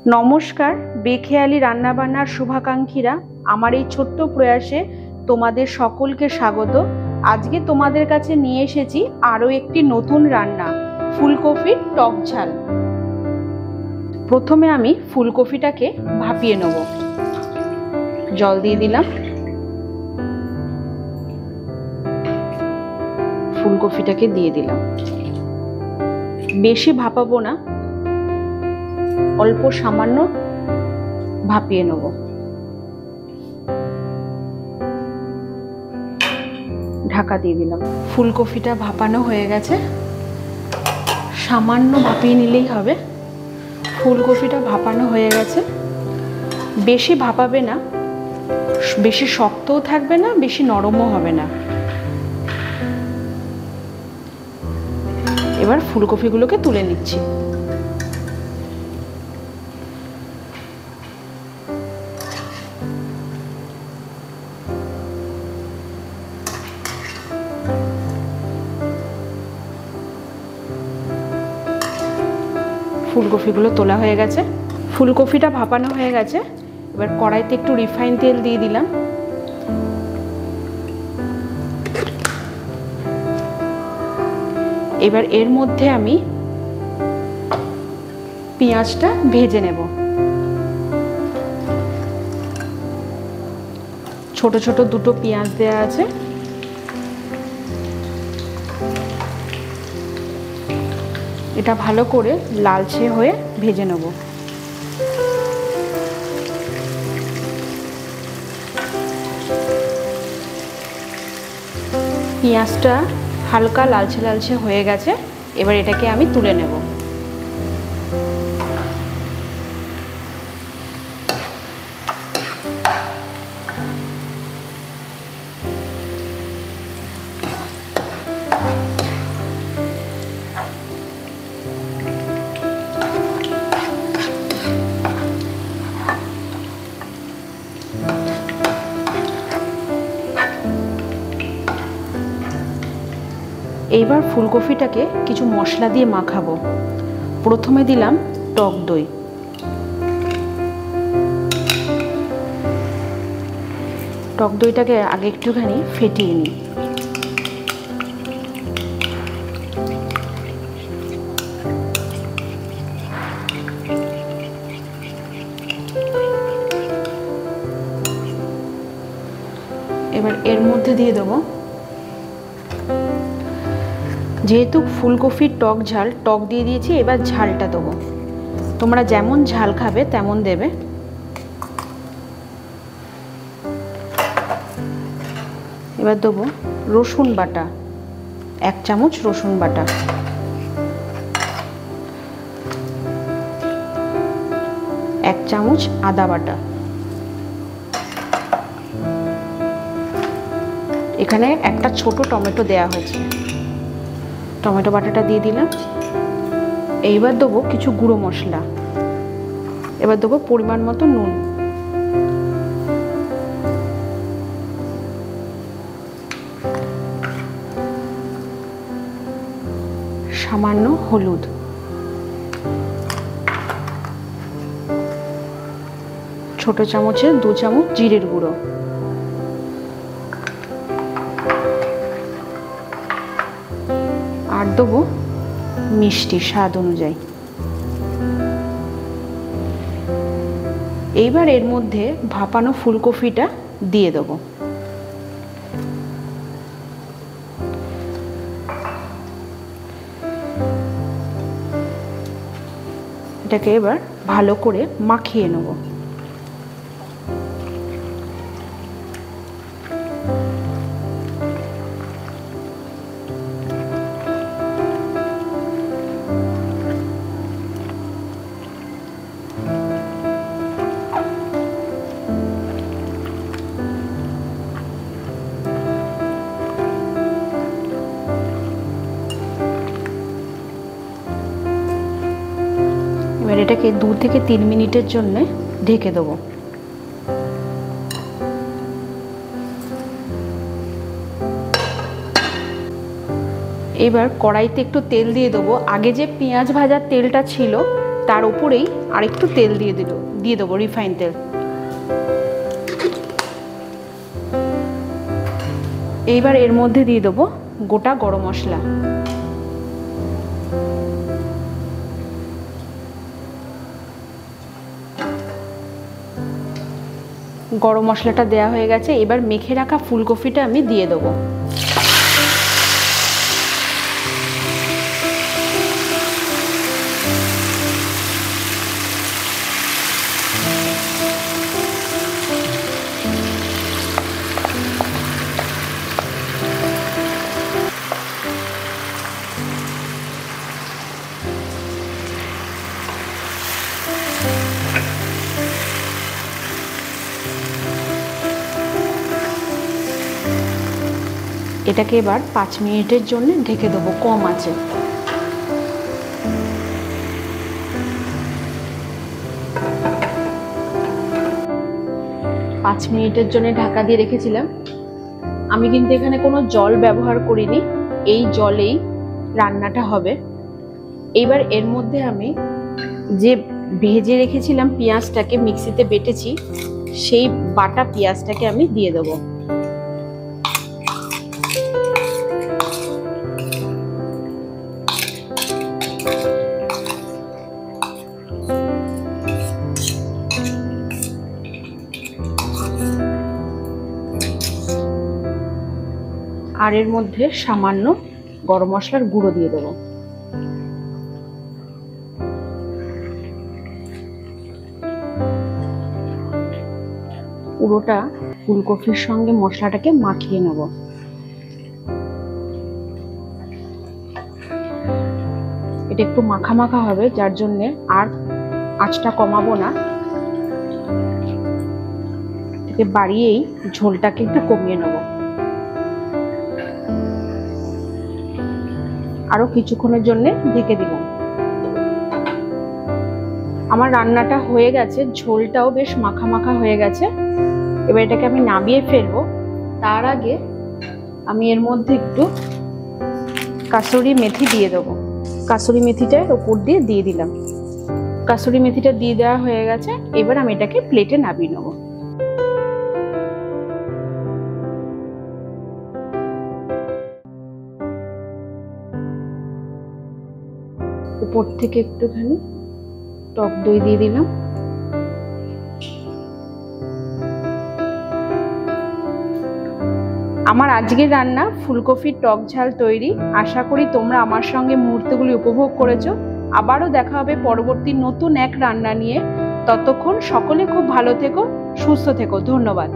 নমস্কার, বেখেয়ালি রান্নাবান্নার শুভাকাঙ্ক্ষীরা, আমার এই ছোট্ট প্রয়াসে তোমাদের সকলকে স্বাগত। আজকে তোমাদের কাছে নিয়ে এসেছি আরও একটি নতুন রান্না, ফুলকপির টক ঝাল। প্রথমে আমি ফুলকপিটাকে ভাপিয়ে নেব। জল দিয়ে দিলাম। ফুলকপিটাকে দিয়ে দিলাম। বেশি ভাপাবো না, অল্প সামান্য ভাপিয়ে নেব। ঢাকা দিয়ে দিলাম। ফুলকপিটা ভাপানো হয়ে গেছে, সামান্য ভাপিয়ে নিলেই হবে। ফুলকপিটা ভাপানো হয়ে গেছে। বেশি ভাপাবে না, বেশি শক্তও থাকবে না, বেশি নরমও হবে না। এবার ফুলকপিগুলোকে তুলে নিচ্ছি। ফুলকপিগুলো তোলা হয়ে গেছে। ফুলকপিটা ভাপানো হয়ে গেছে। এবার কড়াইতে একটু রিফাইন তেল দিয়ে দিলাম। এবার এর মধ্যে আমি পেঁয়াজটা ভেজে নেব। ছোট ছোট দুটো পেঁয়াজ দেওয়া আছে। এটা ভালো করে লালচে হয়ে ভেজে নেব। পেঁয়াজটা হালকা লালচে লালচে হয়ে গেছে। এবার এটাকে আমি তুলে নেব। এইবার ফুলকপিটাকে কিছু মশলা দিয়ে মাখাবো। প্রথমে দিলাম টক দই। টক দইটাকে আগে একটুখানি ফেটিয়ে নিই। এবার এর মধ্যে দিয়ে দেবো, যেহেতু ফুলকপির টক ঝাল, টক দিয়ে দিয়েছি, এবার ঝালটা দেবো। তোমরা যেমন ঝাল খাবে তেমন দেবে। এবার দেবো রসুন বাটা, 1 চামচ রসুন বাটা। এক চামচ আদা বাটা। এখানে একটা ছোট টমেটো দেয়া হয়েছে। টমেটো বাটাটা দিয়ে দিলাম। এইবার দেবো কিছু গুঁড়ো মশলা। এবার দেবো পরিমাণ মতো নুন। সামান্য হলুদ। ছোট চামচে 2 চামচ জিরের গুঁড়ো। আর দেবো মিষ্টি স্বাদ অনুযায়ী। এইবার এর মধ্যে ভাপানো ফুলকপিটা দিয়ে দেবো। এটাকে এবার ভালো করে মাখিয়ে নেব। এবার এটাকে 2 থেকে 3 মিনিটের জন্য ঢেকে দেবো। এবার কড়াইতে একটু তেল দিয়ে দেবো। আগে যে পেঁয়াজ ভাজার তেলটা ছিল তার উপরেই আরেকটু তেল দিয়ে দেবো, রিফাইন তেল। এইবার এর মধ্যে দিয়ে দেবো গোটা গরম মশলা। গরম মশলাটা দেওয়া হয়ে গেছে, এবার মেখে রাখা ফুলকপিটা আমি দিয়ে দেবো। এটাকে এবার 5 মিনিটের জন্য ঢেকে দেবো কম আঁচে। পাঁচ মিনিটের জন্য ঢাকা দিয়ে রেখেছিলাম। আমি কিন্তু এখানে কোনো জল ব্যবহার করিনি, এই জলেই রান্নাটা হবে। এইবার এর মধ্যে আমি যে ভেজে রেখেছিলাম পেঁয়াজটাকে, মিক্সিতে বেটেছি, সেই বাটা পেঁয়াজটাকে আমি দিয়ে দেবো। আর এর মধ্যে সামান্য গরম মশলার গুঁড়ো দিয়ে দেবো। পুরোটা ফুলকপির সঙ্গে মশলাটাকে মাখিয়ে নেব। এটা একটু মাখা মাখা হবে, যার জন্যে আর আঁচটা কমাবো না, এটাকে বাড়িয়েই ঝোলটাকে একটু কমিয়ে নেব। আরো কিছুক্ষণের জন্য ঢেকে দিলাম। আমার রান্নাটা হয়ে গেছে, ঝোলটাও বেশ মাখা মাখা হয়ে গেছে। এবার এটাকে আমি নামিয়ে ফেলবো। তার আগে আমি এর মধ্যে একটু কাসুরি মেথি দিয়ে দেবো। কাসুরি মেথিটার উপর দিয়ে দিলাম। কাসুরি মেথিটা দিয়ে দেওয়া হয়ে গেছে। এবার আমি এটাকে প্লেটে নামিয়ে নেবো। উপর থেকে একটুখানি টক দই দিয়ে দিলাম। আমার আজকের রান্না ফুলকপির টক ঝাল তৈরি। আশা করি তোমরা আমার সঙ্গে মুহূর্তগুলি উপভোগ করেছো। আবারও দেখা হবে পরবর্তী নতুন এক রান্না নিয়ে। ততক্ষণ সকলে খুব ভালো থেকো, সুস্থ থেকো। ধন্যবাদ।